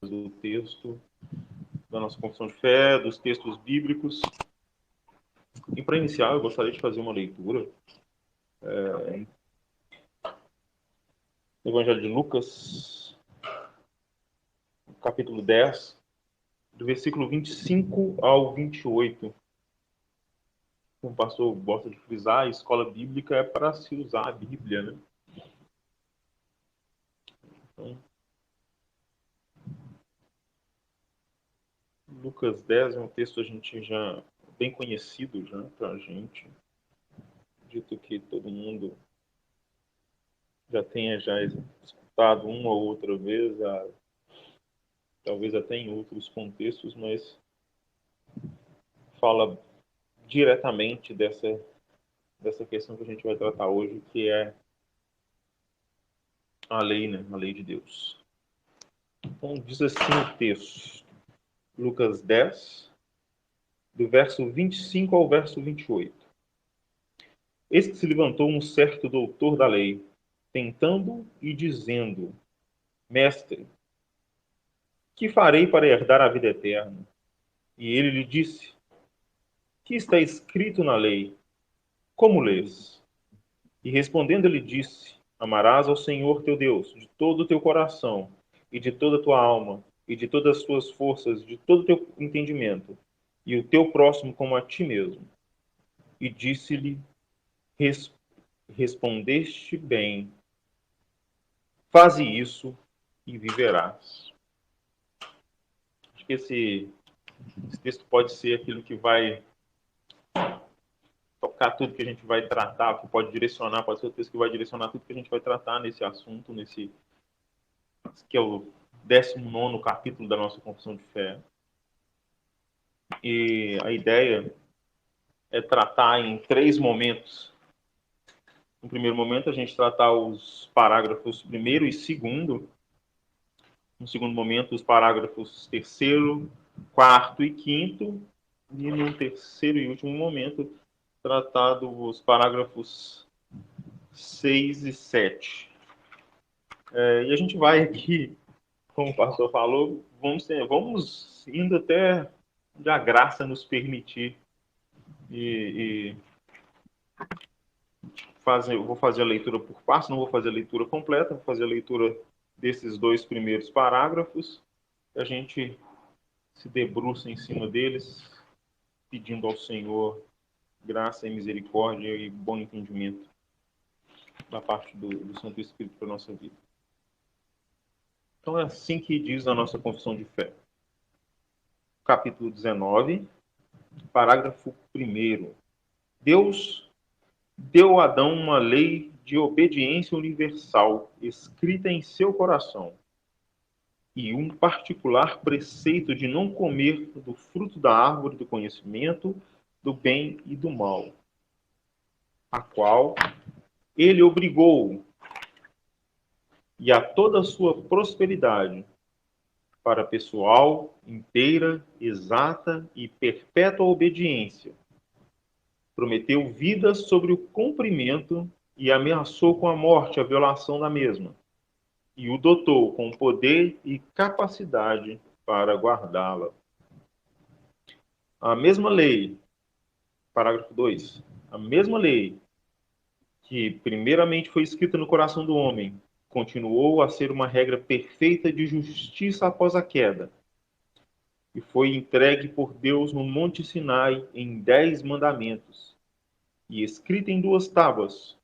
do texto da nossa confissão de fé, dos textos bíblicos. E para iniciar, eu gostaria de fazer uma leitura do Evangelho de Lucas, capítulo 10, do versículo 25 ao 28. Como o pastor gosta de frisar, a escola bíblica é para se usar a Bíblia, né? Então, Lucas 10 é um texto a gente já bem conhecido já para a gente. Dito que todo mundo já tenha escutado uma ou outra vez, talvez até em outros contextos, mas fala diretamente dessa questão que a gente vai tratar hoje, que é a lei, né? A lei de Deus. Então, diz assim o texto, Lucas 10, do verso 25 ao verso 28. Eis que se levantou um certo doutor da lei, tentando e dizendo: Mestre, que farei para herdar a vida eterna? E ele lhe disse: Que está escrito na lei? Como lês? E respondendo ele disse: Amarás ao Senhor teu Deus de todo o teu coração, e de toda a tua alma, e de todas as tuas forças, de todo o teu entendimento, e o teu próximo como a ti mesmo. E disse-lhe: Respondeste bem, faze isso e viverás. Acho que esse texto pode ser aquilo que vai tocar tudo que a gente vai tratar, que pode direcionar, pode ser o texto que vai direcionar tudo que a gente vai tratar nesse assunto, que é o 19º capítulo da nossa confissão de fé. E a ideia é tratar em 3 momentos. No primeiro momento, a gente tratar os parágrafos 1º e 2º. No segundo momento, os parágrafos 3º, 4º e 5º. E no terceiro e último momento, tratar os parágrafos 6 e 7. E a gente vai aqui, como o pastor falou, vamos indo até onde a graça nos permitir. Eu vou fazer a leitura por partes, não vou fazer a leitura completa, vou fazer a leitura desses 2 primeiros parágrafos. A gente se debruça em cima deles, pedindo ao Senhor graça e misericórdia e bom entendimento da parte do Santo Espírito para a nossa vida. Então é assim que diz a nossa confissão de fé. Capítulo 19, parágrafo 1º. Deus deu a Adão uma lei de obediência universal, escrita em seu coração, e um particular preceito de não comer do fruto da árvore do conhecimento do bem e do mal, a qual ele obrigou, e a toda a sua prosperidade, para pessoal, inteira, exata e perpétua obediência. Prometeu vida sobre o cumprimento e ameaçou com a morte a violação da mesma, e o dotou com poder e capacidade para guardá-la. A mesma lei, parágrafo 2, a mesma lei que primeiramente foi escrita no coração do homem, continuou a ser uma regra perfeita de justiça após a queda, e foi entregue por Deus no Monte Sinai em 10 mandamentos, e escrita em 2 tábuas.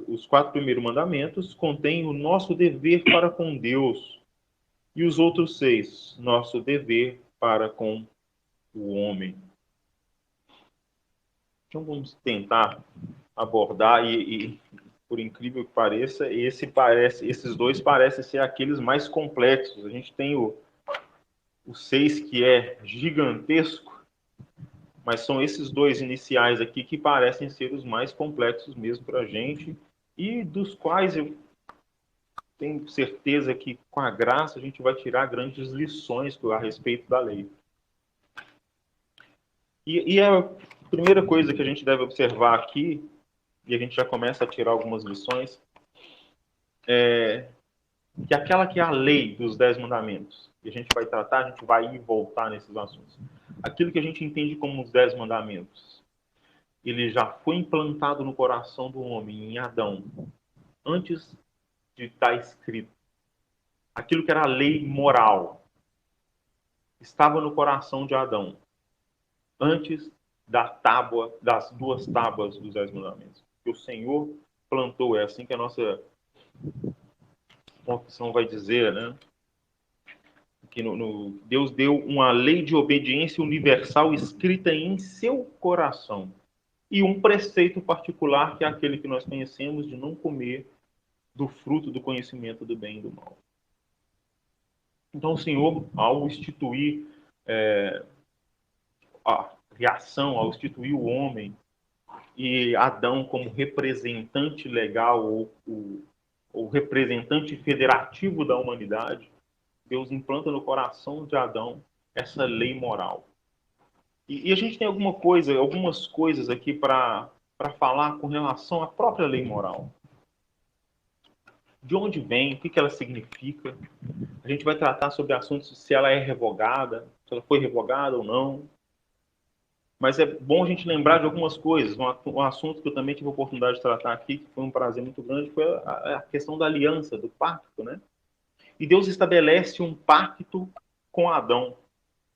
Os 4 primeiros mandamentos contêm o nosso dever para com Deus, e os outros 6, nosso dever para com o homem. Então vamos tentar abordar e por incrível que pareça, esses 2 parecem ser aqueles mais complexos. A gente tem o 6, que é gigantesco, mas são esses 2 iniciais aqui que parecem ser os mais complexos mesmo para a gente, e dos quais eu tenho certeza que, com a graça, a gente vai tirar grandes lições a respeito da lei. E a primeira coisa que a gente deve observar aqui, e a gente já começa a tirar algumas lições, é que aquela que é a lei dos 10 mandamentos, que a gente vai tratar, a gente vai ir e voltar nesses assuntos. Aquilo que a gente entende como os 10 mandamentos, ele já foi implantado no coração do homem, em Adão, antes de estar escrito. Aquilo que era a lei moral estava no coração de Adão, antes das 2 tábuas dos 10 mandamentos. Que o Senhor plantou, é assim que a nossa confissão vai dizer, né? Que Deus deu uma lei de obediência universal escrita em seu coração. E um preceito particular, que é aquele que nós conhecemos, de não comer do fruto do conhecimento do bem e do mal. Então, o Senhor, ao instituir a criação, ao instituir o homem e Adão como representante legal ou representante federativo da humanidade, Deus implanta no coração de Adão essa lei moral. E a gente tem algumas coisas aqui para falar com relação à própria lei moral. De onde vem, o que ela significa. A gente vai tratar sobre assuntos se ela é revogada, se ela foi revogada ou não. Mas é bom a gente lembrar de algumas coisas. Um assunto que eu também tive a oportunidade de tratar aqui, que foi um prazer muito grande, foi a questão da aliança, do pacto, né? E Deus estabelece um pacto com Adão.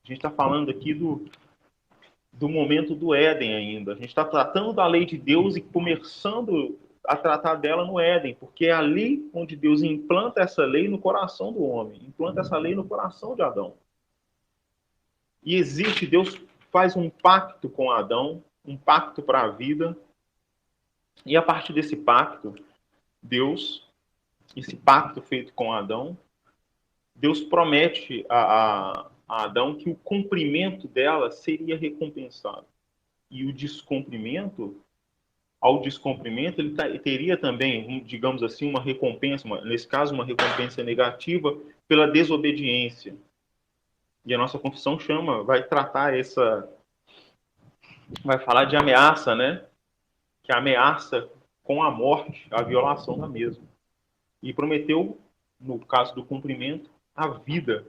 A gente está falando aqui do momento do Éden ainda. A gente está tratando da lei de Deus e começando a tratar dela no Éden, porque é ali onde Deus implanta essa lei no coração do homem, implanta essa lei no coração de Adão. E existe, Deus faz um pacto com Adão, um pacto para a vida, e a partir desse pacto, esse pacto feito com Adão, Deus promete a Adão que o cumprimento dela seria recompensado. E o descumprimento, ao descumprimento, ele teria também, digamos assim, uma recompensa, nesse caso, uma recompensa negativa pela desobediência. E a nossa confissão vai tratar vai falar de ameaça, né? Que ameaça com a morte, a violação da mesma. E prometeu, no caso do cumprimento, a vida.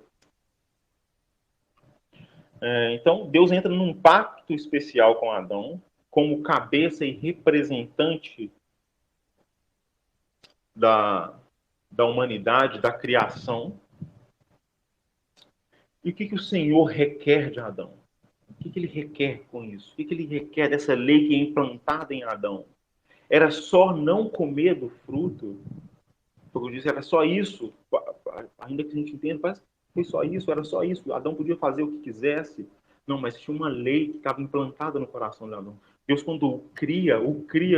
Então, Deus entra num pacto especial com Adão, como cabeça e representante da humanidade, da criação. E o que o Senhor requer de Adão? O que ele requer com isso? O que ele requer dessa lei que é implantada em Adão? Era só não comer do fruto? Como eu disse, era só isso? Ainda que a gente entenda, parece que foi só isso, era só isso. Adão podia fazer o que quisesse. Não, mas tinha uma lei que estava implantada no coração de Adão. Deus, quando o cria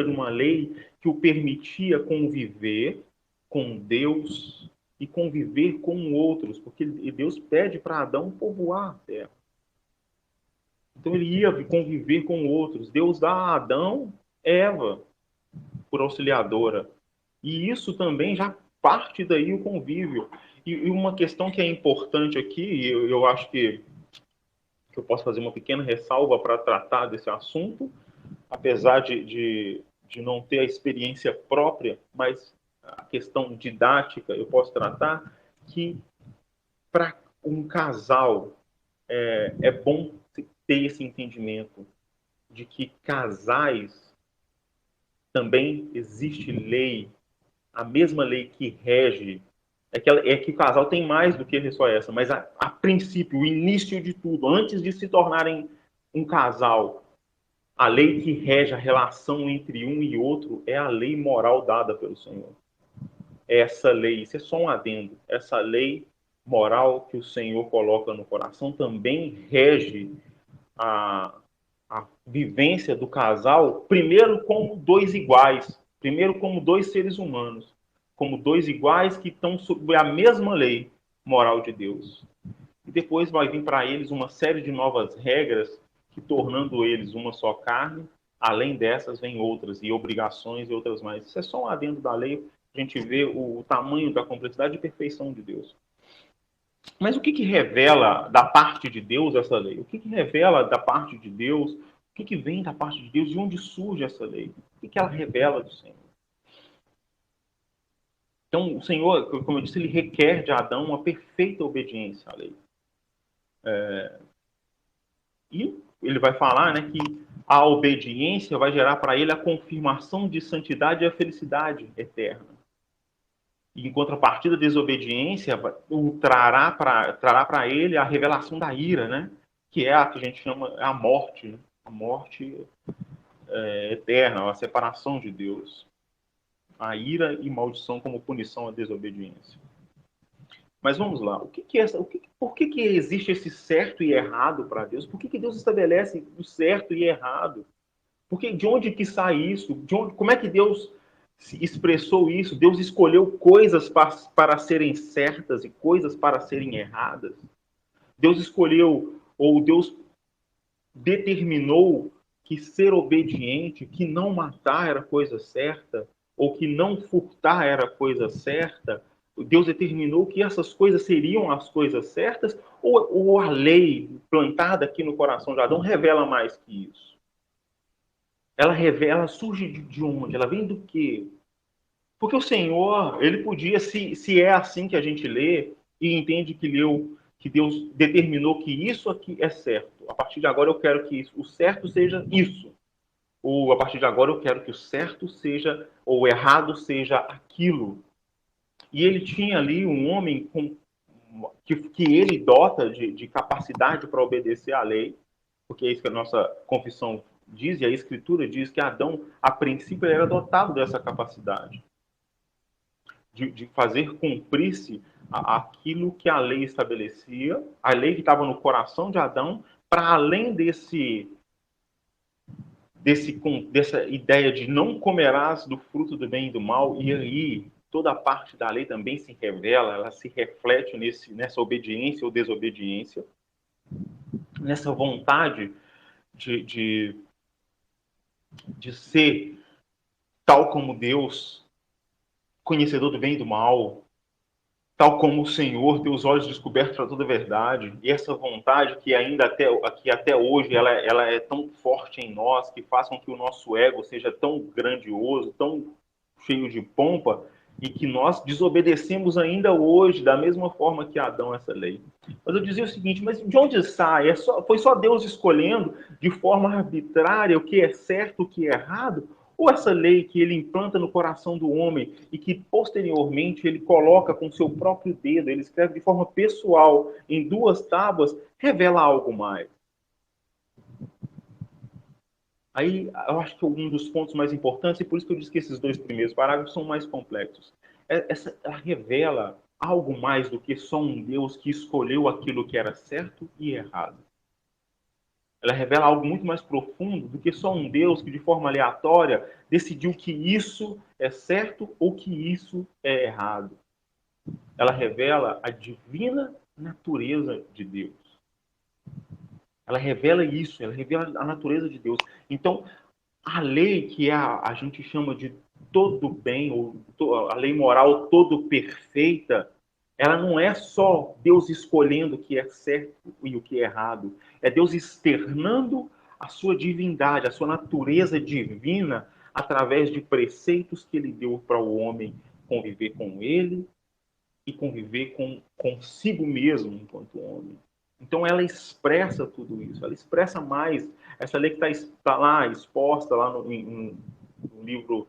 numa lei que o permitia conviver com Deus e conviver com outros, porque Deus pede para Adão povoar a terra. Então ele ia conviver com outros. Deus dá a Adão Eva por auxiliadora. E isso também já parte daí o convívio. E uma questão que é importante aqui, eu acho que eu posso fazer uma pequena ressalva para tratar desse assunto, apesar de não ter a experiência própria, mas a questão didática eu posso tratar, que para um casal é bom ter esse entendimento de que casais também existe lei, a mesma lei que rege, é que o casal tem mais do que só essa, mas a princípio, o início de tudo, antes de se tornarem um casal, a lei que rege a relação entre um e outro é a lei moral dada pelo Senhor. Essa lei, isso é só um adendo, essa lei moral que o Senhor coloca no coração também rege a vivência do casal, primeiro como dois iguais, primeiro como dois seres humanos, como dois iguais que estão sob a mesma lei moral de Deus. E depois vai vir para eles uma série de novas regras que, tornando eles uma só carne, além dessas, vem outras, e obrigações e outras mais. Isso é só um adendo da lei, a gente vê o tamanho da complexidade e perfeição de Deus. Mas o que revela da parte de Deus essa lei? O que revela da parte de Deus? O que vem da parte de Deus? De onde surge essa lei? O que ela revela do Senhor? Então, o Senhor, como eu disse, ele requer de Adão uma perfeita obediência à lei. E ele vai falar, né, que a obediência vai gerar para ele a confirmação de santidade e a felicidade eterna. E, em contrapartida, a desobediência trará para ele a revelação da ira, né, que é a que a gente chama a morte, né? A morte eterna, a separação de Deus. A ira e maldição como punição à desobediência. Mas vamos lá, por que existe esse certo e errado para Deus? Por que Deus estabelece o certo e errado? De onde que sai isso? Como é que Deus expressou isso? Deus escolheu coisas para serem certas e coisas para serem erradas. Deus escolheu, ou Deus determinou que ser obediente, que não matar era coisa certa, ou que não furtar era coisa certa. Deus determinou que essas coisas seriam as coisas certas, ou a lei plantada aqui no coração de Adão revela mais que isso? Ela surge de onde? Ela vem do quê? Porque o Senhor, ele podia, se é assim que a gente lê e entende que Deus determinou que isso aqui é certo. A partir de agora eu quero que o certo seja isso. Ou a partir de agora eu quero que o certo seja, ou o errado seja aquilo. E ele tinha ali um homem que ele dota de capacidade para obedecer à lei, porque é isso que a nossa confissão diz, e a Escritura diz que Adão, a princípio, ele era dotado dessa capacidade de fazer cumprir-se aquilo que a lei estabelecia, a lei que estava no coração de Adão, para além dessa ideia de não comerás do fruto do bem e do mal, e aí toda a parte da lei também se revela, ela se reflete nessa obediência ou desobediência, nessa vontade de ser tal como Deus, conhecedor do bem e do mal, tal como o Senhor, ter os olhos descobertos para toda a verdade, e essa vontade que até hoje ela é tão forte em nós, que faz com que o nosso ego seja tão grandioso, tão cheio de pompa, e que nós desobedecemos ainda hoje, da mesma forma que Adão, essa lei. Mas eu dizia o seguinte, mas de onde sai? Foi só Deus escolhendo de forma arbitrária o que é certo, o que é errado? Ou essa lei que ele implanta no coração do homem e que posteriormente ele coloca com seu próprio dedo, ele escreve de forma pessoal em 2 tábuas, revela algo mais? Aí eu acho que um dos pontos mais importantes, e por isso que eu disse que esses 2 primeiros parágrafos são mais complexos, ela revela algo mais do que só um Deus que escolheu aquilo que era certo e errado. Ela revela algo muito mais profundo do que só um Deus que, de forma aleatória, decidiu que isso é certo ou que isso é errado. Ela revela a divina natureza de Deus. Ela revela isso, ela revela a natureza de Deus. Então, a lei que a gente chama de todo bem, ou a lei moral todo perfeita, ela não é só Deus escolhendo o que é certo e o que é errado. É Deus externando a sua divindade, a sua natureza divina, através de preceitos que ele deu para o homem conviver com ele e conviver consigo mesmo enquanto homem. Então ela expressa tudo isso, ela expressa mais. Essa lei que está lá exposta lá no livro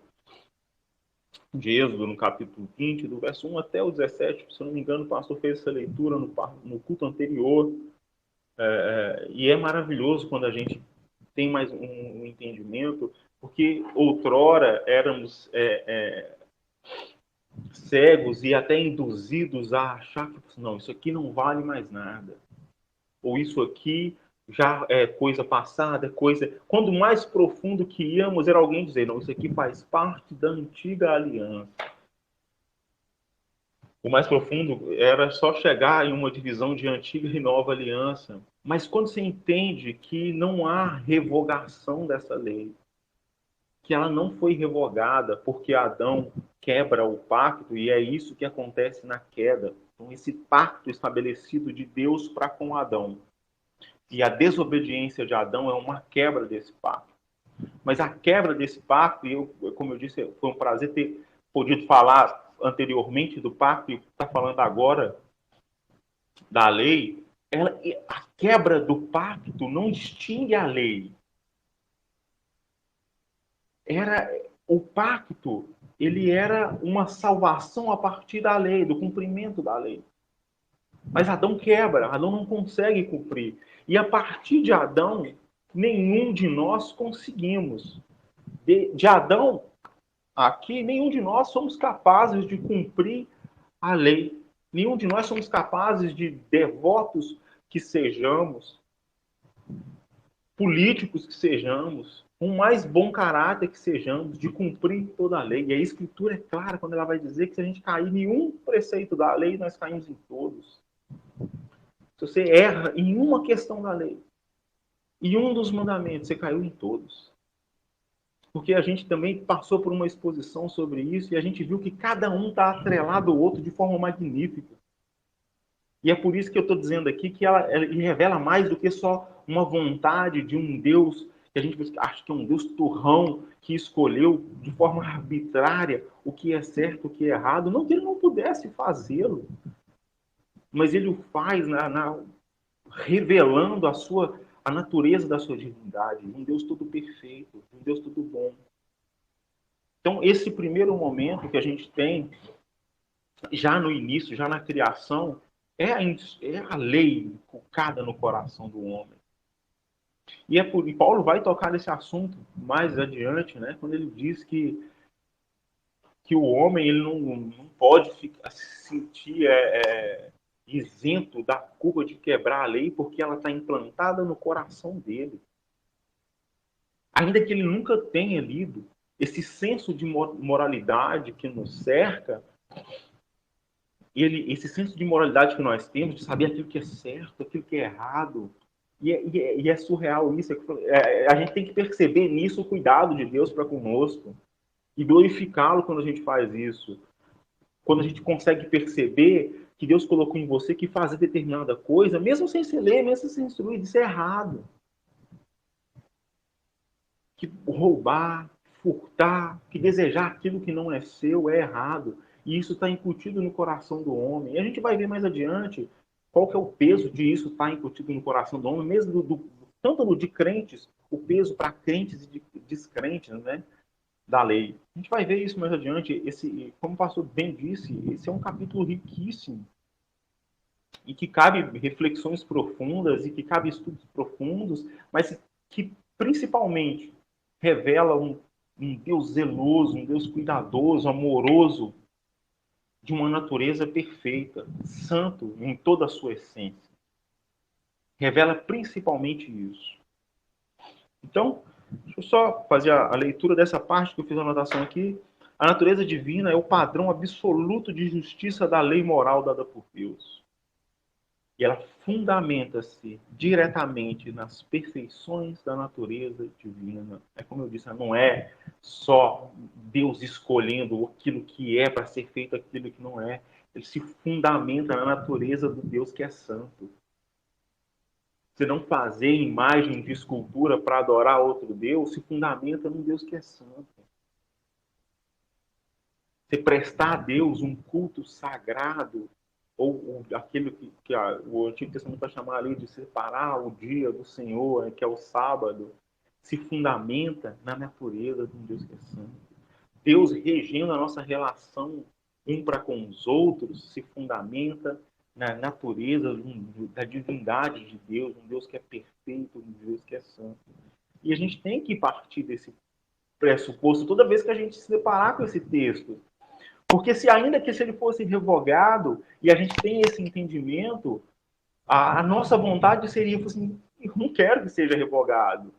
de Êxodo, no capítulo 20, do verso 1 até o 17, se eu não me engano, o pastor fez essa leitura no culto anterior, e é maravilhoso quando a gente tem mais um entendimento, porque outrora éramos cegos e até induzidos a achar que não, isso aqui não vale mais nada, ou isso aqui já é coisa passada, coisa... Quando mais profundo que íamos, era alguém dizer, não, isso aqui faz parte da antiga aliança. O mais profundo era só chegar em uma divisão de antiga e nova aliança. Mas quando você entende que não há revogação dessa lei, que ela não foi revogada porque Adão quebra o pacto, e é isso que acontece na queda. Então, esse pacto estabelecido de Deus para com Adão. E a desobediência de Adão é uma quebra desse pacto. Mas a quebra desse pacto, e como eu disse, foi um prazer ter podido falar anteriormente do pacto e está falando agora da lei, a quebra do pacto não extingue a lei. O pacto, ele era uma salvação a partir da lei, do cumprimento da lei. Mas Adão quebra, Adão não consegue cumprir. E a partir de Adão, nenhum de nós conseguimos. De Adão, aqui, nenhum de nós somos capazes de cumprir a lei. Nenhum de nós somos capazes de, devotos que sejamos, políticos que sejamos, com o mais bom caráter que sejamos, de cumprir toda a lei. E a Escritura é clara quando ela vai dizer que se a gente cair em um preceito da lei, nós caímos em todos. Se você erra em uma questão da lei, em um dos mandamentos, você caiu em todos. Porque a gente também passou por uma exposição sobre isso e a gente viu que cada um está atrelado ao outro de forma magnífica. E é por isso que eu estou dizendo aqui que ela revela mais do que só uma vontade de um Deus que a gente acha que é um Deus turrão que escolheu de forma arbitrária o que é certo, o que é errado. Não que ele não pudesse fazê-lo, mas ele o faz revelando a natureza da sua divindade, um Deus todo perfeito, um Deus todo bom. Então, esse primeiro momento que a gente tem, já no início, já na criação, é a lei colocada no coração do homem. E Paulo vai tocar nesse assunto mais adiante, né, quando ele diz que o homem ele não pode se sentir isento da culpa de quebrar a lei, porque ela está implantada no coração dele. Ainda que ele nunca tenha lido, esse senso de moralidade que nos cerca, esse senso de moralidade que nós temos, de saber aquilo que é certo, aquilo que é errado, e é surreal isso. A gente tem que perceber nisso o cuidado de Deus para conosco e glorificá-lo quando a gente faz isso. Quando a gente consegue perceber que Deus colocou em você que fazer determinada coisa, mesmo sem se ler, mesmo sem se instruir, isso é errado. Que roubar, furtar, que desejar aquilo que não é seu é errado. E isso está incutido no coração do homem. E a gente vai ver mais adiante qual que é o peso de isso estar incutido no coração do homem, mesmo tanto no de crentes, o peso para crentes e de descrentes, né, da lei. A gente vai ver isso mais adiante. Como o pastor bem disse, esse é um capítulo riquíssimo e que cabe reflexões profundas e que cabe estudos profundos, mas que principalmente revela um Deus zeloso, um Deus cuidadoso, amoroso, de uma natureza perfeita, santo em toda a sua essência. Revela principalmente isso. Então, deixa eu só fazer a leitura dessa parte que eu fiz a anotação aqui. A natureza divina é o padrão absoluto de justiça da lei moral dada por Deus. E ela fundamenta-se diretamente nas perfeições da natureza divina. É como eu disse, não é só Deus escolhendo aquilo que é para ser feito, aquilo que não é. Ele se fundamenta na natureza do Deus que é santo. Você não fazer imagem de escultura para adorar outro Deus, se fundamenta num Deus que é santo. Você prestar a Deus um culto sagrado, ou aquilo que o Antigo Testamento vai chamar ali de separar o dia do Senhor, que é o sábado, se fundamenta na natureza de um Deus que é santo. Deus regendo a nossa relação um para com os outros, se fundamenta na natureza da divindade de Deus, um Deus que é perfeito, um Deus que é santo. E a gente tem que partir desse pressuposto toda vez que a gente se deparar com esse texto. Porque se ele fosse revogado, e a gente tem esse entendimento, a nossa vontade seria, assim, eu não quero que seja revogado.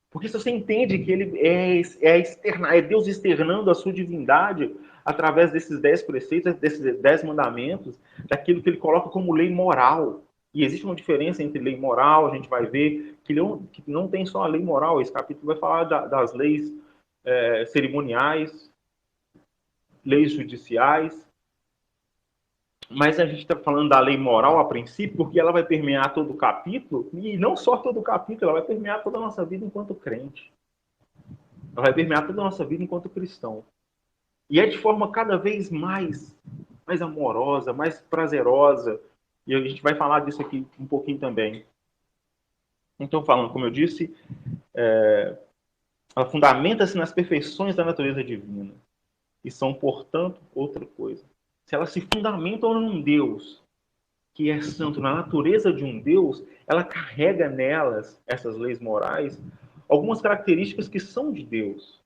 Porque se você entende que ele é Deus externando a sua divindade através desses 10 preceitos, desses 10 mandamentos, daquilo que ele coloca como lei moral. E existe uma diferença entre lei moral, a gente vai ver que não tem só a lei moral, esse capítulo vai falar das leis cerimoniais, leis judiciais, mas a gente está falando da lei moral a princípio, porque ela vai permear todo o capítulo, e não só todo o capítulo, ela vai permear toda a nossa vida enquanto crente. Ela vai permear toda a nossa vida enquanto cristão. E é de forma cada vez mais amorosa, mais prazerosa. E a gente vai falar disso aqui um pouquinho também. Então, falando, como eu disse, ela fundamenta-se nas perfeições da natureza divina. E são, portanto, outra coisa. Se elas se fundamentam num Deus que é santo, na natureza de um Deus, ela carrega nelas, essas leis morais, algumas características que são de Deus.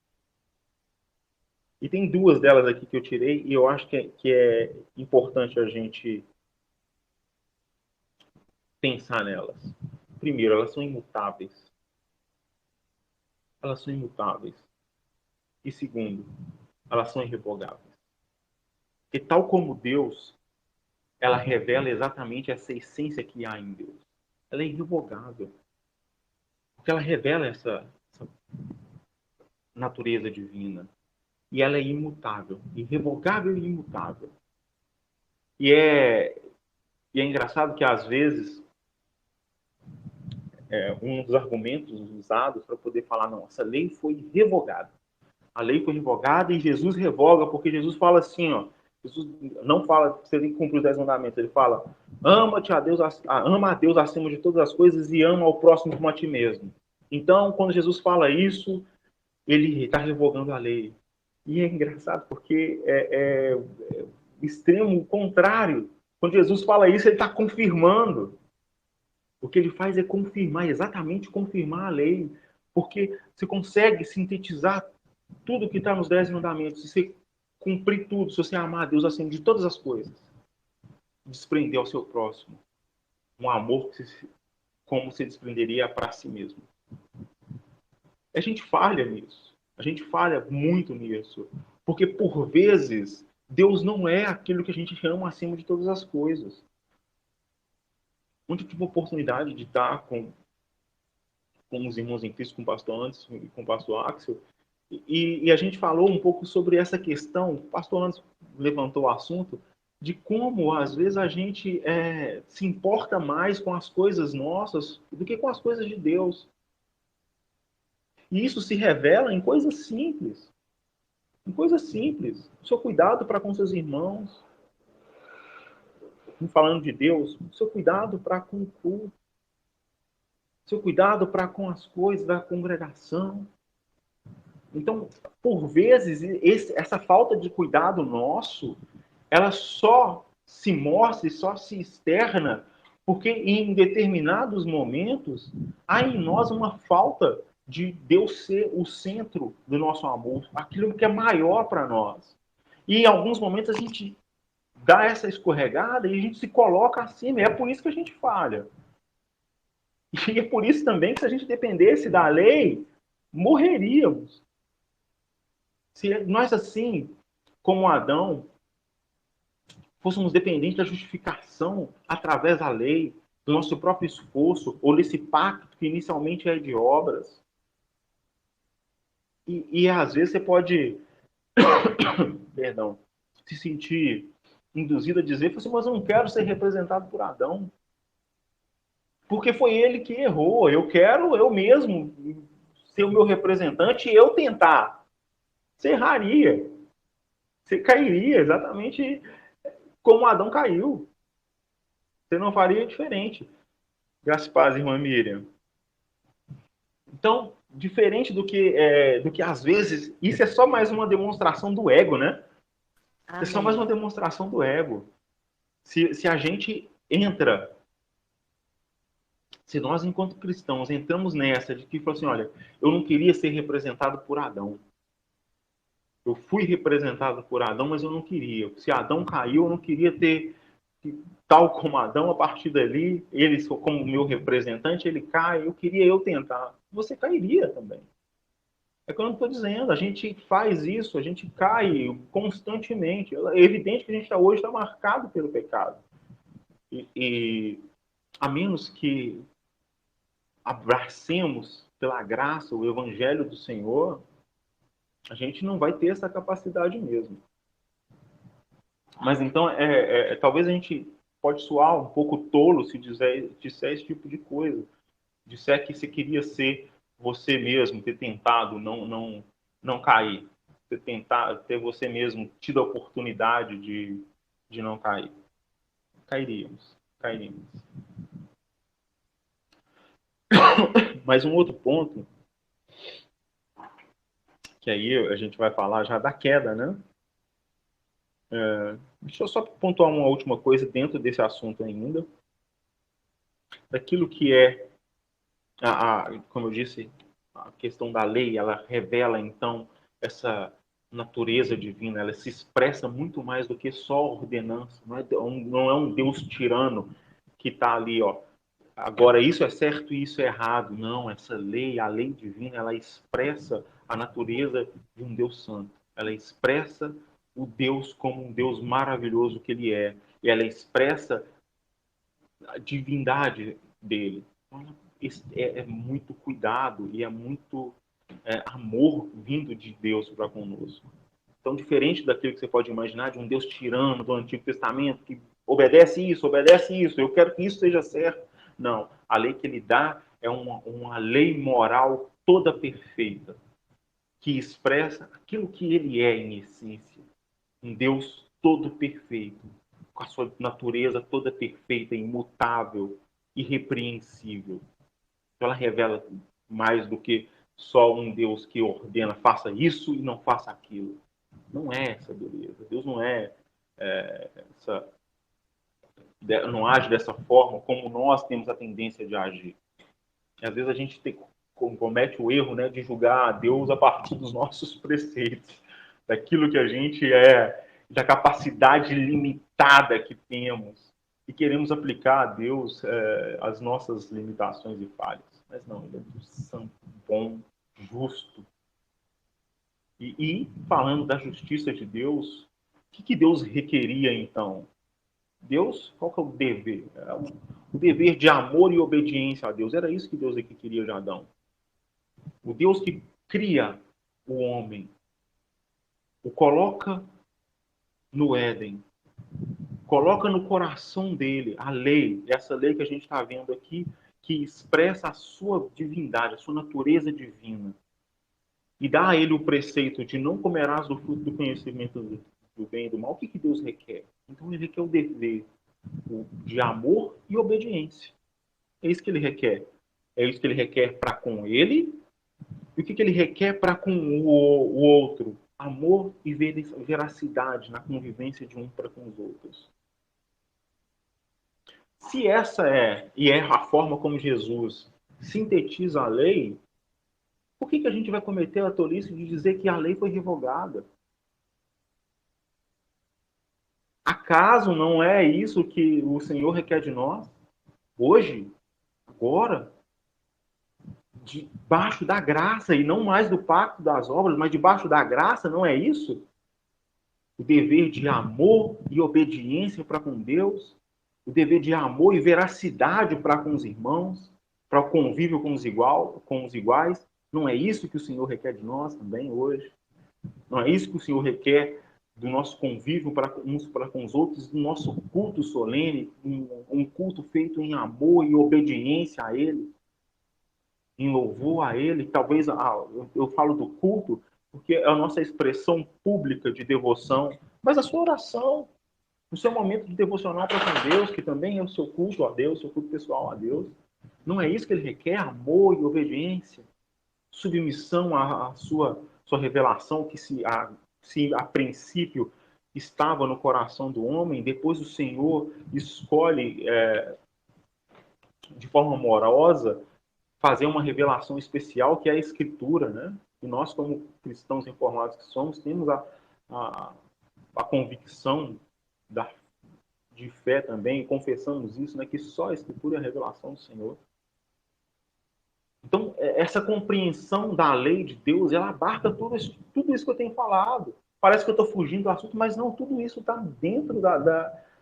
E tem duas delas aqui que eu tirei e eu acho que é importante a gente pensar nelas. Primeiro, elas são imutáveis. Elas são imutáveis. E segundo, elas são irrevogáveis. Porque tal como Deus, ela revela exatamente essa essência que há em Deus. Ela é irrevogável. Porque ela revela essa natureza divina. E ela é imutável. Irrevogável e imutável. E é engraçado que, às vezes, um dos argumentos usados para poder falar, não, essa lei foi revogada. A lei foi revogada e Jesus revoga, porque Jesus fala assim, ó, Jesus não fala que você tem que cumprir os 10 mandamentos, ele fala, ama a Deus acima de todas as coisas e ama ao próximo como a ti mesmo. Então, quando Jesus fala isso, ele está revogando a lei. E é engraçado, porque é o extremo contrário. Quando Jesus fala isso, ele está confirmando. O que ele faz é confirmar, exatamente confirmar a lei. Porque você consegue sintetizar tudo que está nos 10 mandamentos, se você cumprir tudo, se você amar a Deus acima de todas as coisas, desprender ao seu próximo um amor que você, como se desprenderia para si mesmo. A gente falha nisso. A gente falha muito nisso. Porque, por vezes, Deus não é aquilo que a gente ama acima de todas as coisas. Ontem eu tive a oportunidade de estar com os irmãos em Cristo, com o pastor Anderson e com o pastor Axel, e a gente falou um pouco sobre essa questão, o pastor Anderson levantou o assunto, de como, às vezes, a gente se importa mais com as coisas nossas do que com as coisas de Deus. E isso se revela em coisas simples. Em coisas simples. O seu cuidado para com seus irmãos. Falando de Deus, o seu cuidado para com o culto. O seu cuidado para com as coisas da congregação. Então, por vezes, essa falta de cuidado nosso, ela só se mostra e só se externa porque em determinados momentos há em nós uma falta de Deus ser o centro do nosso amor, aquilo que é maior para nós. E em alguns momentos a gente dá essa escorregada e a gente se coloca acima. E é por isso que a gente falha. E é por isso também que se a gente dependesse da lei, morreríamos. Se nós assim, como Adão, fôssemos dependentes da justificação através da lei, do nosso próprio esforço, ou desse pacto que inicialmente é de obras. E às vezes você pode, perdão, se sentir induzido a dizer, assim, mas eu não quero ser representado por Adão. Porque foi ele que errou. Eu quero eu mesmo ser o meu representante e eu tentar. Você erraria. Você cairia exatamente como Adão caiu. Você não faria diferente. Graças a paz, irmã Miriam. Então, diferente do que às vezes, isso é só mais uma demonstração do ego, né? Amém. É só mais uma demonstração do ego. Se a gente entra, se nós, enquanto cristãos, entramos nessa de que, assim, olha, eu não queria ser representado por Adão. Eu fui representado por Adão, mas eu não queria. Se Adão caiu, eu não queria ter, tal como Adão, a partir dali, ele, como meu representante, ele cai, eu queria eu tentar. Você cairia também. É que eu não estou dizendo, a gente faz isso, a gente cai constantemente. É evidente que a gente hoje está marcado pelo pecado. E a menos que abracemos pela graça o evangelho do Senhor, a gente não vai ter essa capacidade mesmo. Mas então, talvez a gente pode soar um pouco tolo se disser esse tipo de coisa. Disser que você queria ser você mesmo, ter tentado não cair. você tentar, ter você mesmo tido a oportunidade de não cair. Cairíamos. Mas um outro ponto, que aí a gente vai falar já da queda, né? Deixa eu só pontuar uma última coisa dentro desse assunto ainda. Daquilo que é, como eu disse, a questão da lei, ela revela, então, essa natureza divina, ela se expressa muito mais do que só ordenança. Não é um Deus tirano que está ali, ó. Agora, isso é certo e isso é errado. Não, essa lei, a lei divina, ela expressa a natureza de um Deus santo. Ela expressa o Deus como um Deus maravilhoso que ele é. E ela expressa a divindade dele. Então, é muito cuidado e é muito amor vindo de Deus para conosco. Então, diferente daquilo que você pode imaginar de um Deus tirano do Antigo Testamento, que obedece isso, eu quero que isso seja certo. Não, a lei que ele dá é uma lei moral toda perfeita, que expressa aquilo que ele é em essência. Um Deus todo perfeito, com a sua natureza toda perfeita, imutável, irrepreensível. Ela revela mais do que só um Deus que ordena, faça isso e não faça aquilo. Não é essa beleza. Deus não não age dessa forma como nós temos a tendência de agir. E às vezes a gente comete o erro, né, de julgar a Deus a partir dos nossos preceitos, daquilo que a gente da capacidade limitada que temos, e queremos aplicar a Deus as nossas limitações e falhas. Mas não, ele é Deus santo, bom, justo. E falando da justiça de Deus, o que Deus requeria então? Deus, qual que é o dever? O dever de amor e obediência a Deus. Era isso que Deus queria de Adão. O Deus que cria o homem, o coloca no Éden, coloca no coração dele a lei, essa lei que a gente está vendo aqui, que expressa a sua divindade, a sua natureza divina. E dá a ele o preceito de não comerás do fruto do conhecimento do bem e do mal. O que Deus requer? Então ele requer o dever de amor e obediência. É isso que ele requer. É isso que ele requer para com ele. E o que ele requer para com o outro? Amor e veracidade na convivência de um para com os outros. Se essa e é a forma como Jesus sintetiza a lei, por que a gente vai cometer a tolice de dizer que a lei foi revogada? Acaso não é isso que o Senhor requer de nós? Hoje? Agora? Debaixo da graça, e não mais do pacto das obras, mas debaixo da graça, não é isso? O dever de amor e obediência para com Deus, o dever de amor e veracidade para com os irmãos, para o convívio com os iguais. Não é isso que o Senhor requer de nós também hoje? Não é isso que o Senhor requer do nosso convívio uns para com os outros, do nosso culto solene, um culto feito em amor e obediência a Ele, em louvor a Ele? Talvez eu falo do culto porque é a nossa expressão pública de devoção, mas a sua oração, o seu momento de devocional para com Deus, que também é o seu culto a Deus, o seu culto pessoal a Deus, não é isso que Ele requer? Amor e obediência, submissão à sua revelação, que se a princípio estava no coração do homem, depois o Senhor escolhe de forma amorosa fazer uma revelação especial, que é a Escritura, né? E nós, como cristãos informados que somos, temos a convicção de fé também, e confessamos isso, né? Que só a Escritura é a revelação do Senhor. Então, essa compreensão da lei de Deus, ela abarca tudo isso que eu tenho falado. Parece que eu estou fugindo do assunto, mas não, tudo isso está dentro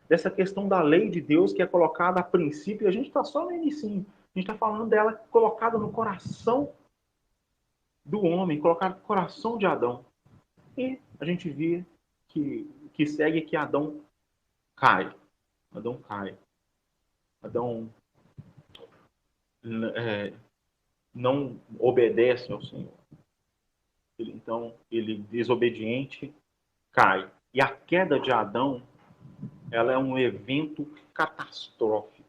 dessa questão da lei de Deus, que é colocada a princípio, e a gente está só no início. A gente está falando dela colocada no coração do homem, colocada no coração de Adão. E a gente vê que segue que Adão cai. Adão cai. Adão não obedece ao Senhor. Então, ele desobediente cai. E a queda de Adão, ela é um evento catastrófico.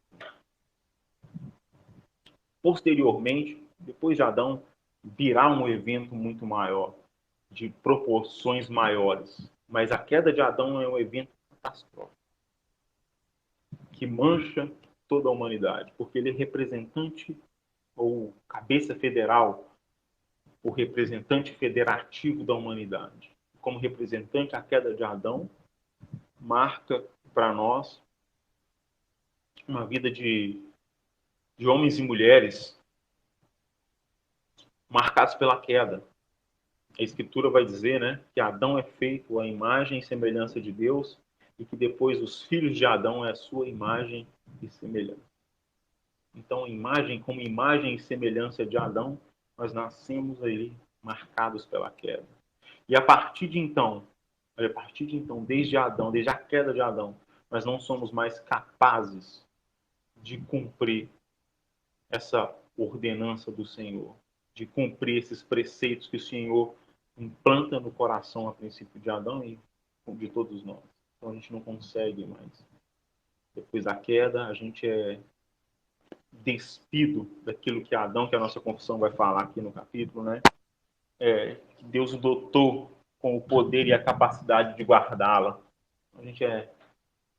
Posteriormente, depois de Adão, virá um evento muito maior, de proporções maiores. Mas a queda de Adão é um evento catastrófico, que mancha toda a humanidade, porque ele é representante ou cabeça federal, o representante federativo da humanidade. Como representante, a queda de Adão marca para nós uma vida de homens e mulheres marcados pela queda. A Escritura vai dizer, né, que Adão é feito à imagem e semelhança de Deus e que depois os filhos de Adão é a sua imagem e semelhança. Então, como imagem e semelhança de Adão, nós nascemos aí marcados pela queda. E a partir de então, desde Adão, desde a queda de Adão, nós não somos mais capazes de cumprir essa ordenança do Senhor, de cumprir esses preceitos que o Senhor implanta no coração a princípio de Adão e de todos nós. Então a gente não consegue mais. Depois da queda, a gente é despido daquilo que Adão, que a nossa confissão vai falar aqui no capítulo, né? Que Deus o dotou com o poder e a capacidade de guardá-la.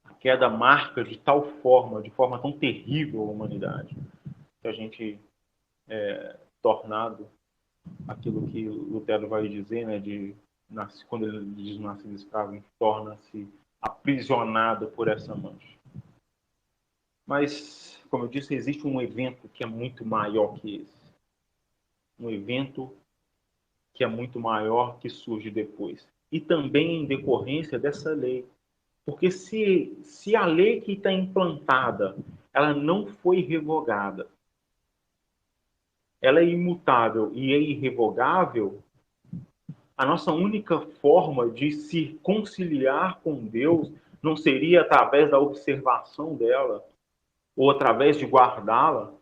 A queda marca de tal forma, de forma tão terrível a humanidade, que a gente é tornado aquilo que Lutero vai dizer, né, quando ele diz nascido escravo, torna-se aprisionado por essa mancha. Mas, como eu disse, existe um evento que é muito maior que esse. Um evento que é muito maior que surge depois. E também em decorrência dessa lei. Porque se a lei que está implantada, ela não foi revogada, ela é imutável e é irrevogável, a nossa única forma de se conciliar com Deus não seria através da observação dela ou através de guardá-la.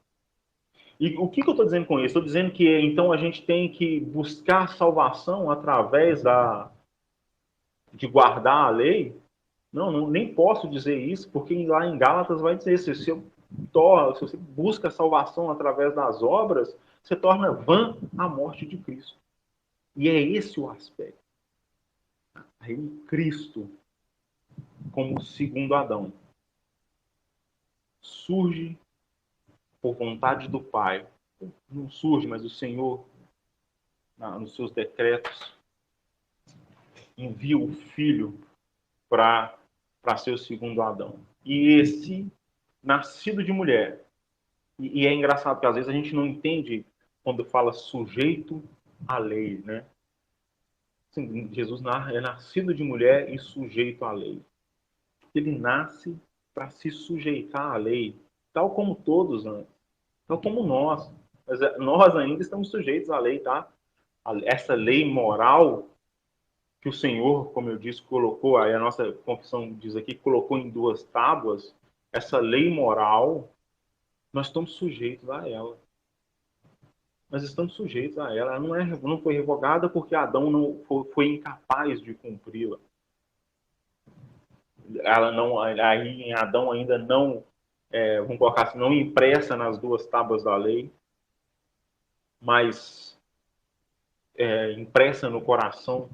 E o que eu estou dizendo com isso? Estou dizendo que então a gente tem que buscar salvação através de guardar a lei? Não, nem posso dizer isso, porque lá em Gálatas vai dizer, se você busca salvação através das obras, você torna vã a morte de Cristo. E é esse o aspecto. Aí Cristo, como segundo Adão, surge por vontade do Pai. Não surge, mas o Senhor, nos seus decretos, envia o Filho para ser o segundo Adão. E esse, nascido de mulher, e é engraçado porque às vezes a gente não entende quando fala sujeito à lei, né? Assim, Jesus é nascido de mulher e sujeito à lei. Ele nasce para se sujeitar à lei, tal como todos antes, tal como nós. Mas nós ainda estamos sujeitos à lei, tá? Essa lei moral que o Senhor, como eu disse, colocou, aí a nossa confissão diz aqui, colocou em 2 tábuas, essa lei moral, nós estamos sujeitos a ela. Nós estamos sujeitos a ela. Ela não foi revogada porque Adão não foi incapaz de cumpri-la. Ela não, aí em Adão ainda não, vamos colocar assim, não impressa nas 2 tábuas da lei, mas impressa no coração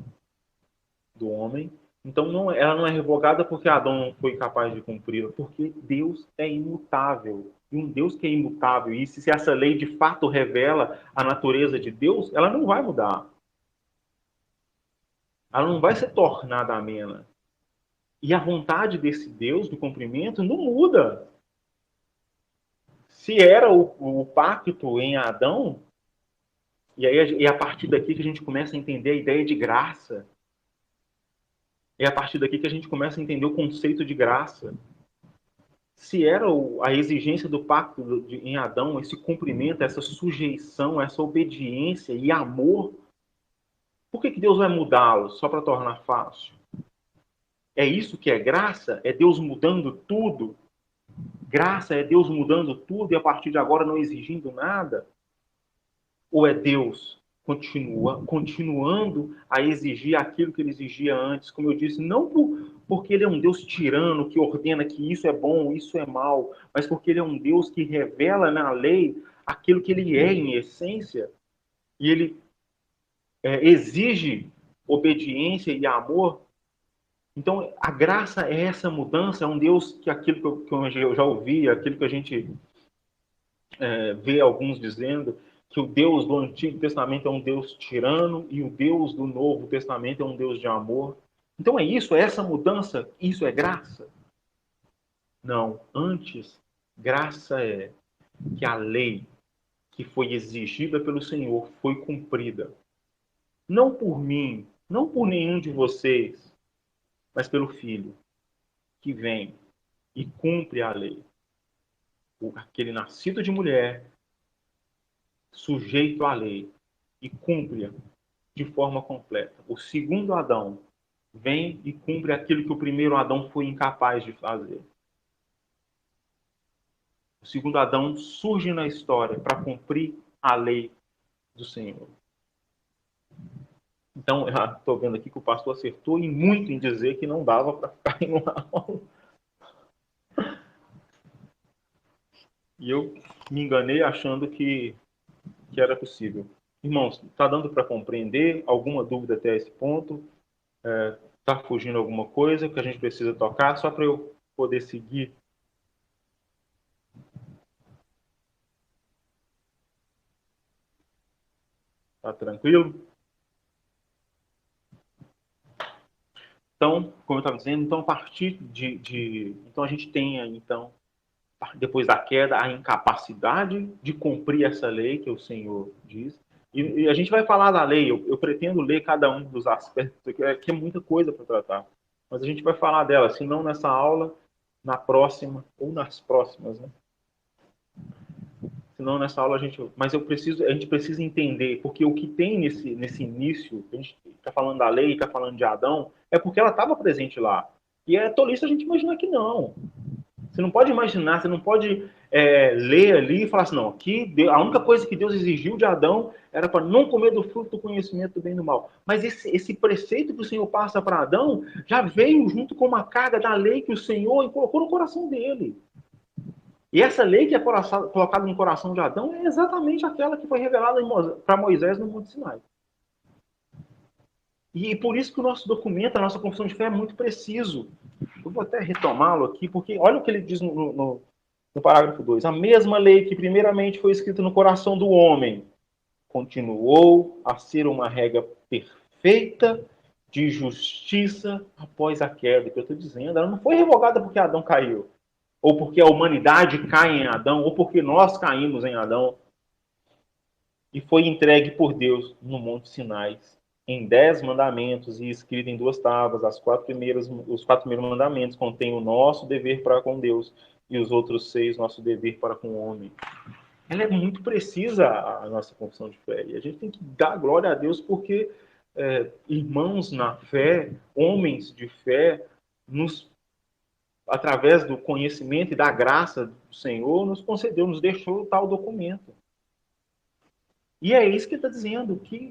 do homem. Então ela não é revogada porque Adão não foi capaz de cumpri-la, porque Deus é imutável. E um Deus que é imutável, e se essa lei de fato revela a natureza de Deus, ela não vai mudar. Ela não vai ser tornada amena. E a vontade desse Deus do cumprimento não muda. Se era o pacto em Adão, e a partir daqui que a gente começa a entender a ideia de graça. É a partir daqui que a gente começa a entender o conceito de graça. Se era a exigência do pacto em Adão, esse cumprimento, essa sujeição, essa obediência e amor, por que Deus vai mudá-lo só para tornar fácil? É isso que é graça? É Deus mudando tudo? Graça é Deus mudando tudo e a partir de agora não exigindo nada? Ou é Deus continuando a exigir aquilo que ele exigia antes, como eu disse, não porque ele é um Deus tirano que ordena que isso é bom, isso é mal, mas porque ele é um Deus que revela na lei aquilo que ele é em essência, e ele exige obediência e amor. Então, a graça é essa mudança, é um Deus que aquilo que eu já ouvi, aquilo que a gente vê alguns dizendo, que o Deus do Antigo Testamento é um Deus tirano e o Deus do Novo Testamento é um Deus de amor. Então é isso, é essa mudança, isso é graça? Não, antes, graça é que a lei que foi exigida pelo Senhor foi cumprida. Não por mim, não por nenhum de vocês, mas pelo Filho, que vem e cumpre a lei. Aquele nascido de mulher, sujeito à lei, e cumpre-a de forma completa. O segundo Adão vem e cumpre aquilo que o primeiro Adão foi incapaz de fazer. O segundo Adão surge na história para cumprir a lei do Senhor. Então, estou vendo aqui que o pastor acertou e muito em dizer que não dava para ficar em uma aula. E eu me enganei achando que era possível. Irmãos, está dando para compreender? Alguma dúvida até esse ponto? Está fugindo alguma coisa que a gente precisa tocar? Só para eu poder seguir. Tá tranquilo? Então, como eu estava dizendo, então a partir então a gente tem então depois da queda a incapacidade de cumprir essa lei que o Senhor diz. E a gente vai falar da lei. Eu pretendo ler cada um dos aspectos que é muita coisa para tratar. Mas a gente vai falar dela, se não nessa aula, na próxima ou nas próximas, né? Senão nessa aula mas a gente precisa entender, porque o que tem nesse início, a gente está falando da lei, está falando de Adão, é porque ela estava presente lá. E é tolice a gente imaginar que não. Você não pode imaginar, você não pode ler ali e falar assim, não, aqui a única coisa que Deus exigiu de Adão era para não comer do fruto do conhecimento do bem e do mal. Mas esse preceito que o Senhor passa para Adão já veio junto com uma carga da lei que o Senhor colocou no coração dele. E essa lei que é colocada no coração de Adão é exatamente aquela que foi revelada para Moisés no Monte Sinai. E por isso que o nosso documento, a nossa confissão de fé é muito preciso. Eu vou até retomá-lo aqui, porque olha o que ele diz no parágrafo 2. A mesma lei que primeiramente foi escrita no coração do homem continuou a ser uma regra perfeita de justiça após a queda. Que eu estou dizendo, ela não foi revogada porque Adão caiu, ou porque a humanidade cai em Adão, ou porque nós caímos em Adão, e foi entregue por Deus no Monte Sinai, em 10 mandamentos e escrito em 2 tábuas. Os 4 primeiros mandamentos contêm o nosso dever para com Deus e os outros 6, nosso dever para com o homem. Ela é muito precisa, a nossa confissão de fé, e a gente tem que dar glória a Deus porque irmãos na fé, homens de fé, através do conhecimento e da graça do Senhor, nos concedeu, nos deixou tal documento. E é isso que está dizendo, que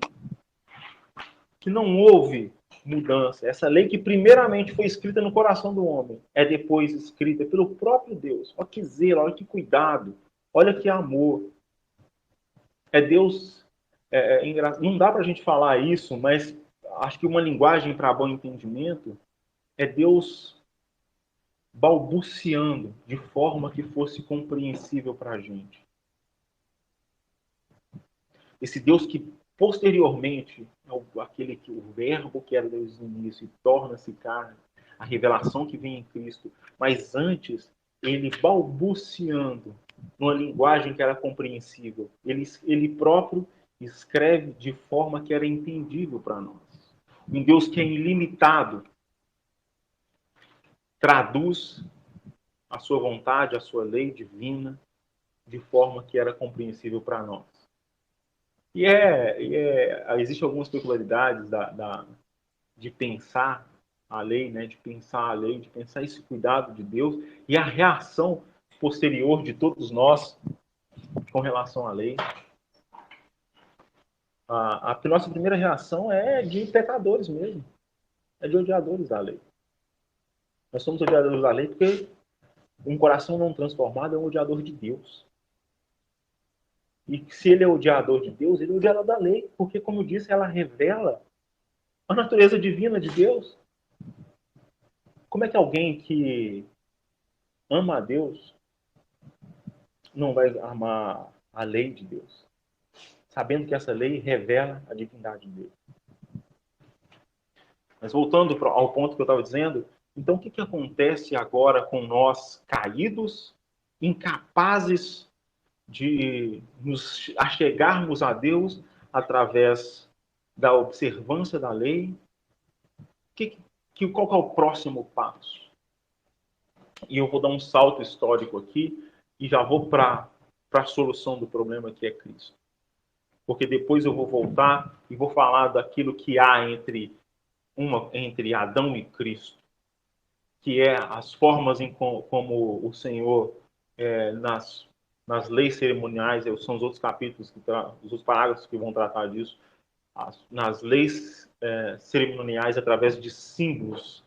não houve mudança. Essa lei que primeiramente foi escrita no coração do homem, é depois escrita pelo próprio Deus. Olha que zelo, olha que cuidado, olha que amor. É Deus... não dá para a gente falar isso, mas acho que uma linguagem para bom entendimento é Deus balbuciando de forma que fosse compreensível para a gente. Esse Deus que posteriormente é aquele que o verbo que era desde o início torna-se carne, a revelação que vem em Cristo, mas antes ele balbuciando numa linguagem que era compreensível, ele próprio escreve de forma que era entendível para nós. Um Deus que é ilimitado traduz a sua vontade, a sua lei divina de forma que era compreensível para nós. Existem algumas peculiaridades de pensar a lei, né? De pensar esse cuidado de Deus e a reação posterior de todos nós com relação à lei. A nossa primeira reação é de pecadores mesmo, é de odiadores da lei. Nós somos odiadores da lei porque um coração não transformado é um odiador de Deus. E se ele é odiador de Deus, ele é odiador da lei, porque, como eu disse, ela revela a natureza divina de Deus. Como é que alguém que ama a Deus não vai amar a lei de Deus, sabendo que essa lei revela a divindade de Deus? Mas voltando ao ponto que eu estava dizendo, então o que acontece agora com nós caídos, incapazes de nos achegarmos a Deus através da observância da lei? Qual que é o próximo passo? E eu vou dar um salto histórico aqui e já vou para a solução do problema, que é Cristo. Porque depois eu vou voltar e vou falar daquilo que há entre Adão e Cristo, que é as formas como o Senhor, nas leis cerimoniais, são os outros capítulos, os outros parágrafos que vão tratar disso, nas leis cerimoniais, através de símbolos,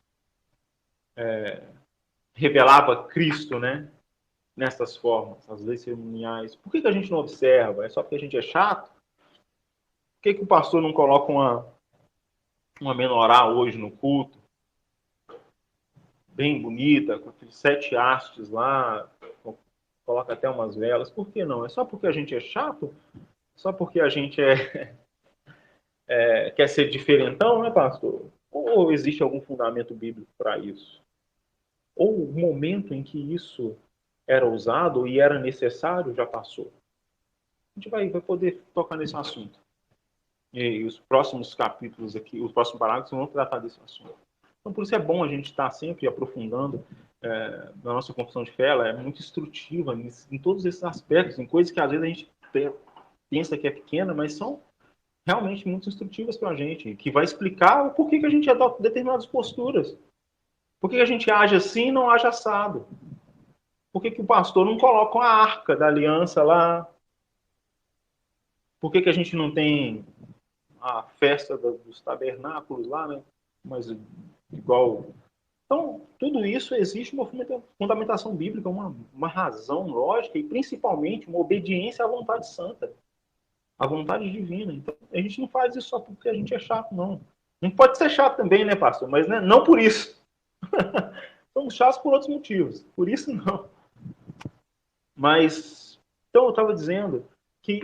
revelava Cristo, né? Nessas formas, as leis cerimoniais. Por que a gente não observa? É só porque a gente é chato? Por que o pastor não coloca uma menorá hoje no culto? Bem bonita, com aqueles 7 hastes lá, coloca até umas velas. Por que não? É só porque a gente é chato? Só porque a gente quer ser diferentão, né, pastor? Ou existe algum fundamento bíblico para isso? Ou o momento em que isso era usado e era necessário já passou? A gente vai poder tocar nesse assunto. E os próximos capítulos aqui, os próximos parágrafos vão tratar desse assunto. Então, por isso é bom a gente estar sempre aprofundando na nossa confissão de fé. Ela é muito instrutiva em todos esses aspectos, em coisas que às vezes a gente pensa que é pequena, mas são realmente muito instrutivas para a gente, que vai explicar o porquê que a gente adota determinadas posturas. Por que a gente age assim e não age assado? Por que o pastor não coloca uma arca da aliança lá? Por que a gente não tem a festa dos tabernáculos lá, né? Mas igual. Então, tudo isso existe uma fundamentação bíblica, uma razão lógica e principalmente uma obediência à vontade santa, à vontade divina. Então, a gente não faz isso só porque a gente é chato, não. A gente pode ser chato também, né, pastor? Mas né, não por isso. Somos chatos por outros motivos. Por isso, não. Mas, então eu estava dizendo que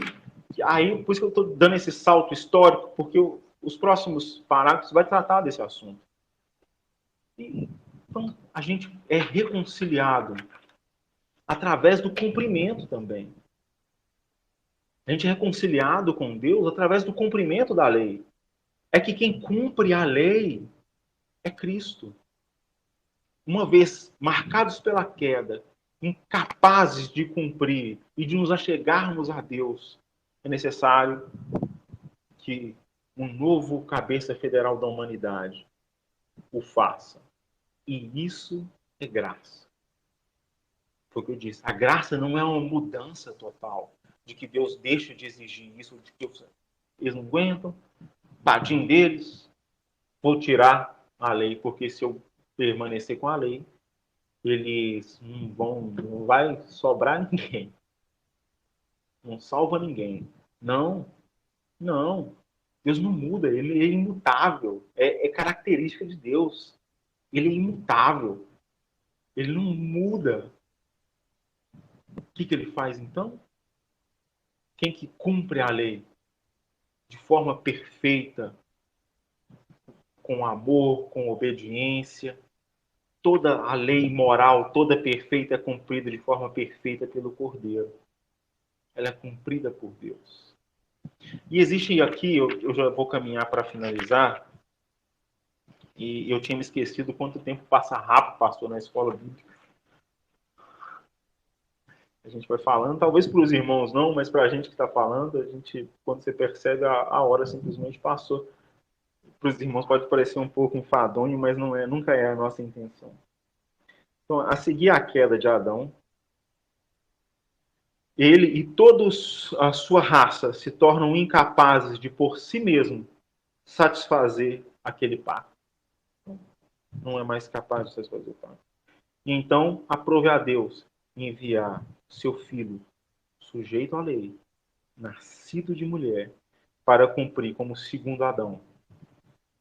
aí, por isso que eu estou dando esse salto histórico, porque os próximos parágrafos vai tratar desse assunto. Então, a gente é reconciliado através do cumprimento também. A gente é reconciliado com Deus através do cumprimento da lei. É que quem cumpre a lei é Cristo. Uma vez marcados pela queda, incapazes de cumprir e de nos achegarmos a Deus, é necessário que um novo cabeça federal da humanidade o faça. E isso é graça. Foi o que eu disse. A graça não é uma mudança total, de que Deus deixa de exigir isso, de que eles não aguentam, tadinho deles, vou tirar a lei, porque se eu permanecer com a lei, eles não vai sobrar ninguém. Não salva ninguém. Não, não. Deus não muda, ele é imutável. É característica de Deus. Ele é imutável. Ele não muda. O que ele faz então? Quem que cumpre a lei de forma perfeita, com amor, com obediência, toda a lei moral, toda perfeita, é cumprida de forma perfeita pelo Cordeiro. Ela é cumprida por Deus. E existe aqui, eu já vou caminhar para finalizar, e eu tinha me esquecido quanto tempo passa rápido, pastor, na escola bíblica. A gente vai falando, talvez para os irmãos não, mas para a gente que está falando, a gente, quando você percebe, a hora simplesmente passou. Para os irmãos pode parecer um pouco enfadonho, mas não é, nunca é a nossa intenção. Então, a seguir a queda de Adão, ele e toda a sua raça se tornam incapazes de por si mesmo satisfazer aquele pacto. Não é mais capaz de satisfazer o pacto. E então, aprove a Deus enviar seu filho, sujeito à lei, nascido de mulher, para cumprir como segundo Adão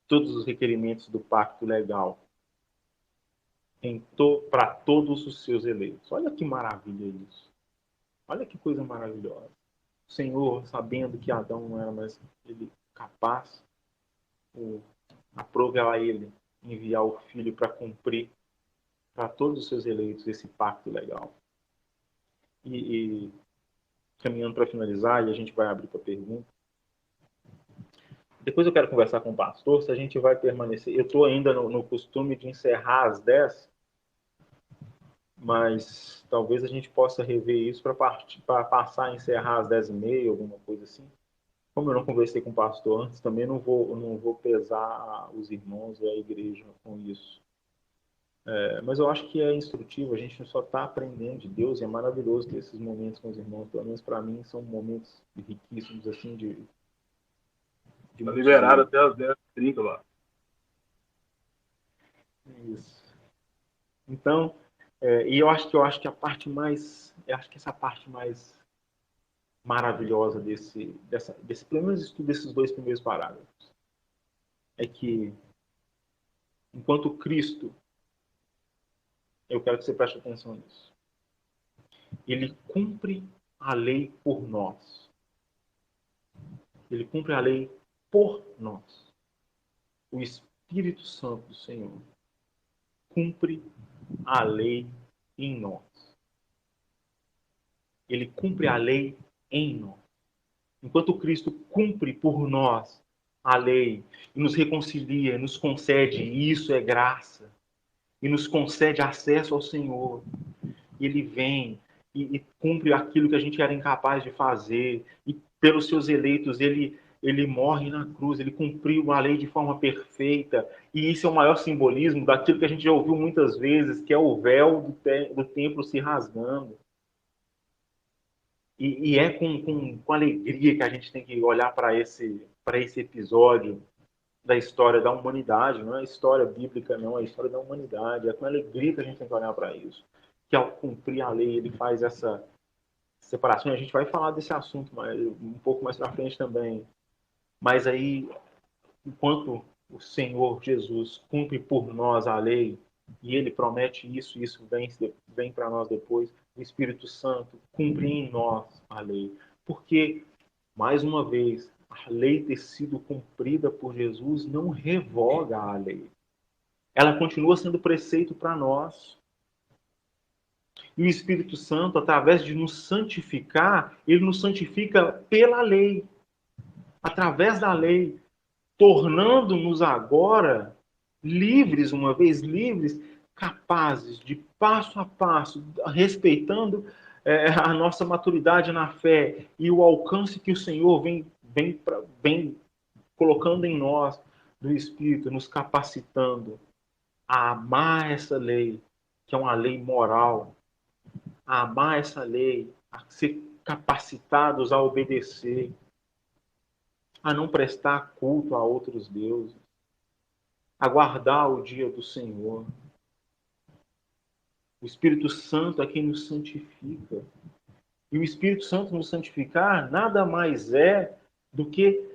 todos os requerimentos do pacto legal para todos os seus eleitos. Olha que maravilha isso. Olha que coisa maravilhosa. O Senhor, sabendo que Adão não era mais capaz, aprove a ele enviar o filho para cumprir para todos os seus eleitos esse pacto legal. E caminhando para finalizar, e a gente vai abrir para pergunta. Depois eu quero conversar com o pastor se a gente vai permanecer. Eu estou ainda no costume de encerrar às 10, mas talvez a gente possa rever isso para passar a encerrar às 10h30, alguma coisa assim. Como eu não conversei com o pastor antes, também não vou pesar os irmãos e a igreja com isso. Mas eu acho que é instrutivo, a gente só está aprendendo de Deus e é maravilhoso ter esses momentos com os irmãos. Pelo menos para mim são momentos riquíssimos, assim, de Está liberado até as 10h30 lá. Isso. Então, e eu acho que a parte mais, eu acho que essa parte mais maravilhosa pelo menos estudo desses 2 primeiros parágrafos, é que enquanto Cristo, eu quero que você preste atenção nisso, ele cumpre a lei por nós. Ele cumpre a lei por nós. O Espírito Santo do Senhor cumpre a lei em nós. Ele cumpre a lei em nós. Enquanto Cristo cumpre por nós a lei e nos reconcilia, nos concede, e isso é graça, e nos concede acesso ao Senhor, ele vem e cumpre aquilo que a gente era incapaz de fazer, e pelos seus eleitos ele morre na cruz, ele cumpriu a lei de forma perfeita, e isso é o maior simbolismo daquilo que a gente já ouviu muitas vezes, que é o véu do templo se rasgando. E é com alegria que a gente tem que olhar para esse episódio da história da humanidade, não é a história bíblica, não, é a história da humanidade. É com alegria que a gente tem que olhar para isso. Que ao cumprir a lei, ele faz essa separação. A gente vai falar desse assunto um pouco mais para frente também. Mas aí, enquanto o Senhor Jesus cumpre por nós a lei, e ele promete isso, e isso vem para nós depois, o Espírito Santo cumpre em nós a lei. Porque, mais uma vez, a lei ter sido cumprida por Jesus não revoga a lei. Ela continua sendo preceito para nós. E o Espírito Santo, através de nos santificar, ele nos santifica pela lei, através da lei, tornando-nos agora livres, uma vez livres, capazes de passo a passo, respeitando a nossa maturidade na fé e o alcance que o Senhor vem colocando em nós do Espírito, nos capacitando a amar essa lei, que é uma lei moral, a amar essa lei, a ser capacitados a obedecer, a não prestar culto a outros deuses, a guardar o dia do Senhor. O Espírito Santo é quem nos santifica. E o Espírito Santo nos santificar nada mais é do que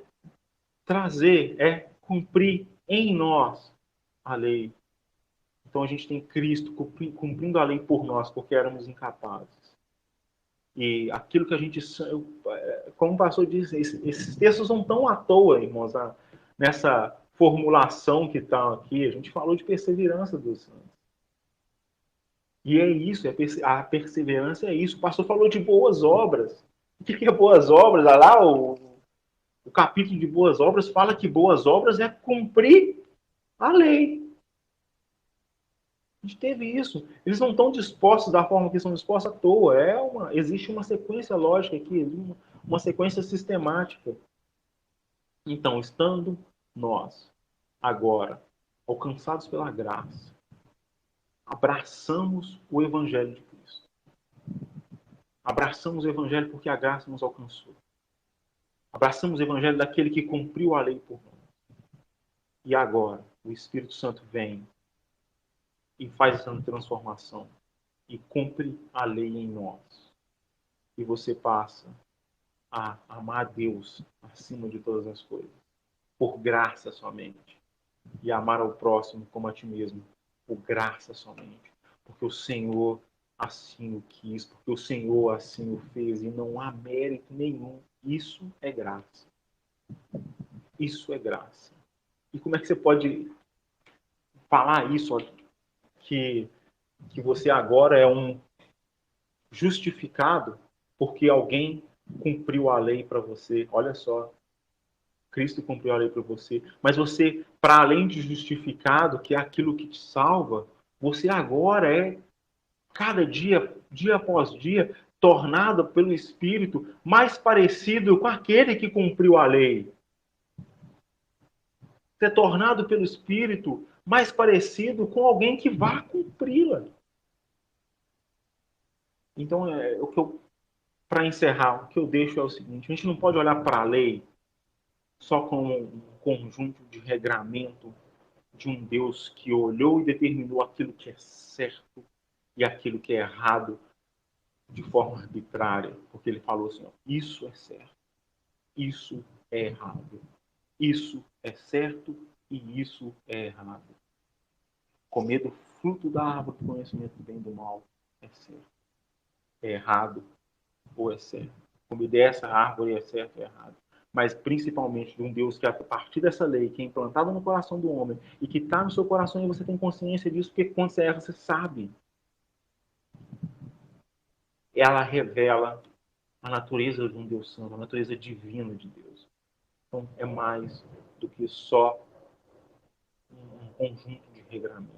cumprir em nós a lei. Então a gente tem Cristo cumprindo a lei por nós, porque éramos incapazes. E aquilo que a gente, como o pastor disse, esses textos não estão à toa, irmãos, nessa formulação que está aqui. A gente falou de perseverança dos santos. E é isso, a perseverança é isso. O pastor falou de boas obras. O que é boas obras? Olha lá, o capítulo de boas obras fala que boas obras é cumprir a lei. A gente teve isso. Eles não estão dispostos da forma que são dispostos à toa. Existe uma sequência lógica aqui, uma sequência sistemática. Então, estando nós, agora, alcançados pela graça, abraçamos o Evangelho de Cristo. Abraçamos o Evangelho porque a graça nos alcançou. Abraçamos o Evangelho daquele que cumpriu a lei por nós. E agora, o Espírito Santo vem e faz essa transformação e cumpre a lei em nós. E você passa a amar a Deus acima de todas as coisas, por graça somente. E amar ao próximo como a ti mesmo, por graça somente. Porque o Senhor assim o quis, porque o Senhor assim o fez, e não há mérito nenhum. Isso é graça. Isso é graça. E como é que você pode falar isso, que você agora é um justificado porque alguém cumpriu a lei para você? Olha só, Cristo cumpriu a lei para você, mas você, para além de justificado, que é aquilo que te salva, você agora é, cada dia, dia após dia, tornado pelo Espírito mais parecido com aquele que cumpriu a lei. Ser tornado pelo Espírito mais parecido com alguém que vá cumpri-la. Então, para encerrar, o que eu deixo é o seguinte: a gente não pode olhar para a lei só como um conjunto de regramento de um Deus que olhou e determinou aquilo que é certo e aquilo que é errado de forma arbitrária, porque ele falou assim: ó, isso é certo, isso é errado, isso é certo e isso é errado. Comer do fruto da árvore do conhecimento do bem e do mal é certo, é errado ou é certo. Comer dessa árvore é certo ou é errado. Mas principalmente de um Deus que, a partir dessa lei, que é implantada no coração do homem e que está no seu coração e você tem consciência disso, porque quando você erra, você sabe. Ela revela a natureza de um Deus santo, a natureza divina de Deus. Então, é mais do que só um conjunto de regramentos.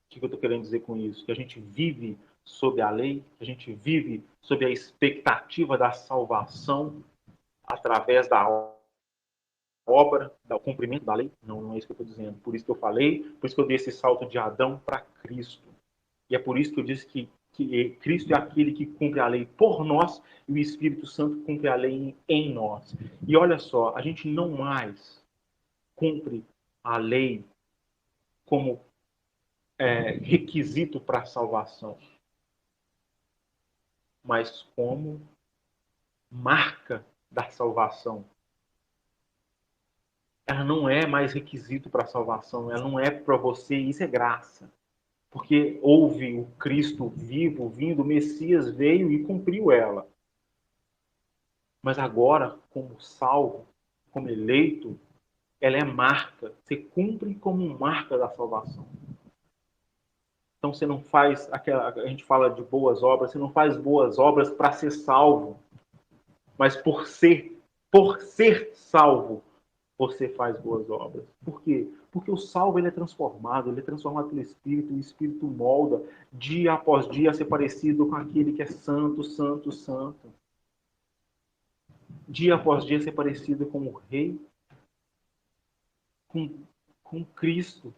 O que eu estou querendo dizer com isso? Que a gente vive sob a lei, que a gente vive sob a expectativa da salvação através da obra, do cumprimento da lei? Não, não é isso que eu estou dizendo. Por isso que eu falei, por isso que eu dei esse salto de Adão para Cristo. E é por isso que eu disse que Cristo é aquele que cumpre a lei por nós e o Espírito Santo cumpre a lei em nós. E olha só, a gente não mais cumpre a lei como requisito para a salvação, mas como marca da salvação. Ela não é mais requisito para a salvação, ela não é para você, isso é graça. Porque houve o Cristo vivo, vindo, o Messias veio e cumpriu ela. Mas agora, como salvo, como eleito, ela é marca. Você cumpre como marca da salvação. Então você não faz a gente fala de boas obras, você não faz boas obras para ser salvo, mas por ser salvo, você faz boas obras. Por quê? Porque o salvo ele é transformado pelo Espírito, o Espírito molda dia após dia a ser parecido com aquele que é santo, santo, santo. Dia após dia ser parecido com o Rei, com Cristo.